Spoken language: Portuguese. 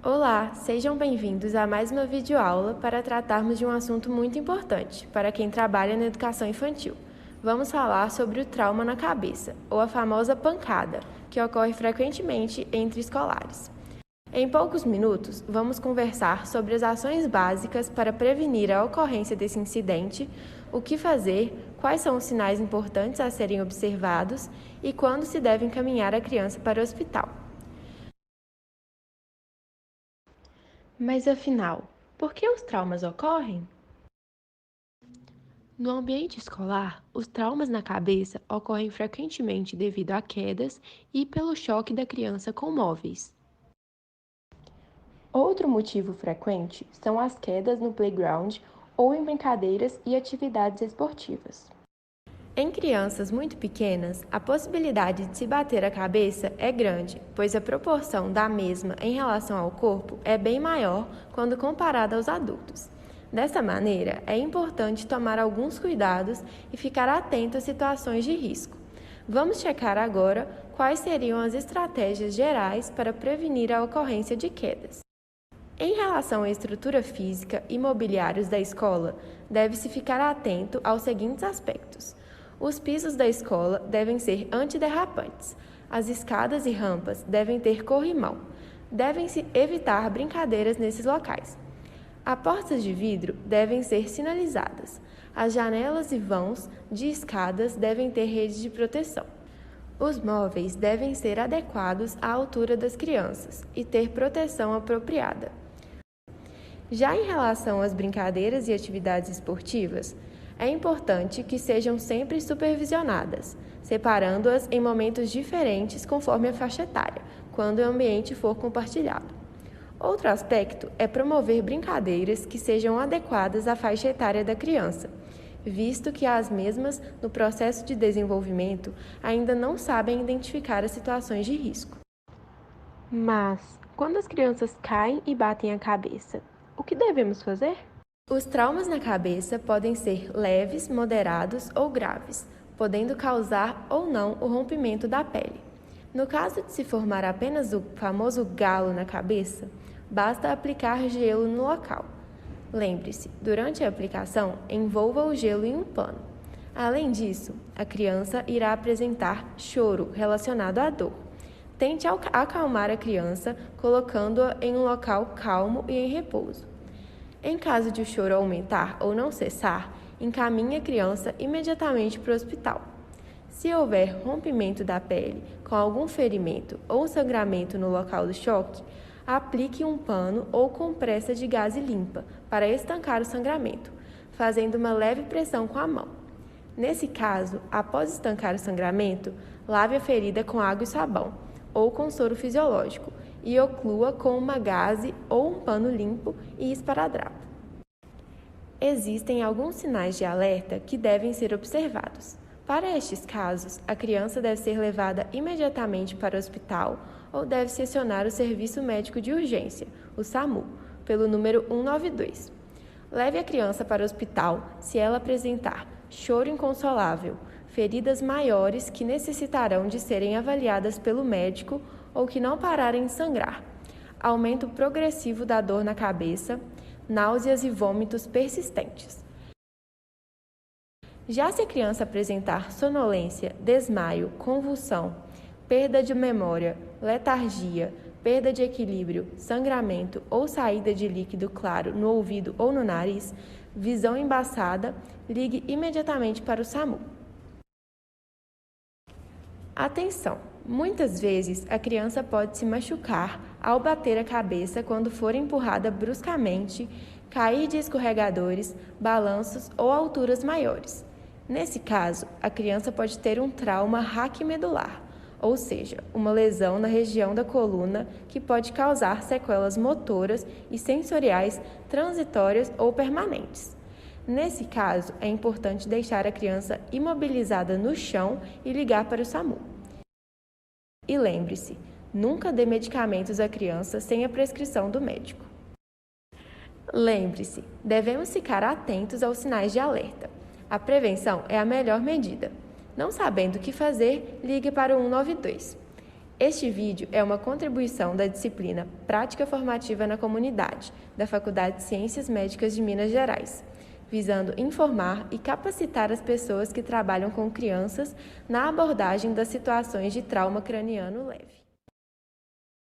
Olá, sejam bem-vindos a mais uma videoaula para tratarmos de um assunto muito importante para quem trabalha na educação infantil. Vamos falar sobre o trauma na cabeça, ou a famosa pancada, que ocorre frequentemente entre escolares. Em poucos minutos, vamos conversar sobre as ações básicas para prevenir a ocorrência desse incidente, o que fazer, quais são os sinais importantes a serem observados e quando se deve encaminhar a criança para o hospital. Mas afinal, por que os traumas ocorrem? No ambiente escolar, os traumas na cabeça ocorrem frequentemente devido a quedas e pelo choque da criança com móveis. Outro motivo frequente são as quedas no playground ou em brincadeiras e atividades esportivas. Em crianças muito pequenas, a possibilidade de se bater a cabeça é grande, pois a proporção da mesma em relação ao corpo é bem maior quando comparada aos adultos. Dessa maneira, é importante tomar alguns cuidados e ficar atento a situações de risco. Vamos checar agora quais seriam as estratégias gerais para prevenir a ocorrência de quedas. Em relação à estrutura física e mobiliários da escola, deve-se ficar atento aos seguintes aspectos. Os pisos da escola devem ser antiderrapantes. As escadas e rampas devem ter corrimão. Devem-se evitar brincadeiras nesses locais. As portas de vidro devem ser sinalizadas. As janelas e vãos de escadas devem ter redes de proteção. Os móveis devem ser adequados à altura das crianças e ter proteção apropriada. Já em relação às brincadeiras e atividades esportivas, é importante que sejam sempre supervisionadas, separando-as em momentos diferentes conforme a faixa etária, quando o ambiente for compartilhado. Outro aspecto é promover brincadeiras que sejam adequadas à faixa etária da criança, visto que as mesmas, no processo de desenvolvimento, ainda não sabem identificar as situações de risco. Mas, quando as crianças caem e batem a cabeça, o que devemos fazer? Os traumas na cabeça podem ser leves, moderados ou graves, podendo causar ou não o rompimento da pele. No caso de se formar apenas o famoso galo na cabeça, basta aplicar gelo no local. Lembre-se, durante a aplicação, envolva o gelo em um pano. Além disso, a criança irá apresentar choro relacionado à dor. Tente acalmar a criança, colocando-a em um local calmo e em repouso. Em caso de o choro aumentar ou não cessar, encaminhe a criança imediatamente para o hospital. Se houver rompimento da pele com algum ferimento ou sangramento no local do choque, aplique um pano ou compressa de gaze limpa para estancar o sangramento, fazendo uma leve pressão com a mão. Nesse caso, após estancar o sangramento, lave a ferida com água e sabão, ou com soro fisiológico, e oclua com uma gaze ou um pano limpo e esparadrapo. Existem alguns sinais de alerta que devem ser observados. Para estes casos, a criança deve ser levada imediatamente para o hospital ou deve-se acionar o Serviço Médico de Urgência, o SAMU, pelo número 192. Leve a criança para o hospital se ela apresentar choro inconsolável, feridas maiores que necessitarão de serem avaliadas pelo médico ou que não pararem de sangrar, aumento progressivo da dor na cabeça, náuseas e vômitos persistentes. Já se a criança apresentar sonolência, desmaio, convulsão, perda de memória, letargia, perda de equilíbrio, sangramento ou saída de líquido claro no ouvido ou no nariz, visão embaçada, ligue imediatamente para o SAMU. Atenção! Muitas vezes a criança pode se machucar ao bater a cabeça quando for empurrada bruscamente, cair de escorregadores, balanços ou alturas maiores. Nesse caso, a criança pode ter um trauma raquimedular, ou seja, uma lesão na região da coluna que pode causar sequelas motoras e sensoriais transitórias ou permanentes. Nesse caso, é importante deixar a criança imobilizada no chão e ligar para o SAMU. E lembre-se, nunca dê medicamentos à criança sem a prescrição do médico. Lembre-se, devemos ficar atentos aos sinais de alerta. A prevenção é a melhor medida. Não sabendo o que fazer, ligue para o 192. Este vídeo é uma contribuição da disciplina Prática Formativa na Comunidade, da Faculdade de Ciências Médicas de Minas Gerais, visando informar e capacitar as pessoas que trabalham com crianças na abordagem das situações de trauma craniano leve.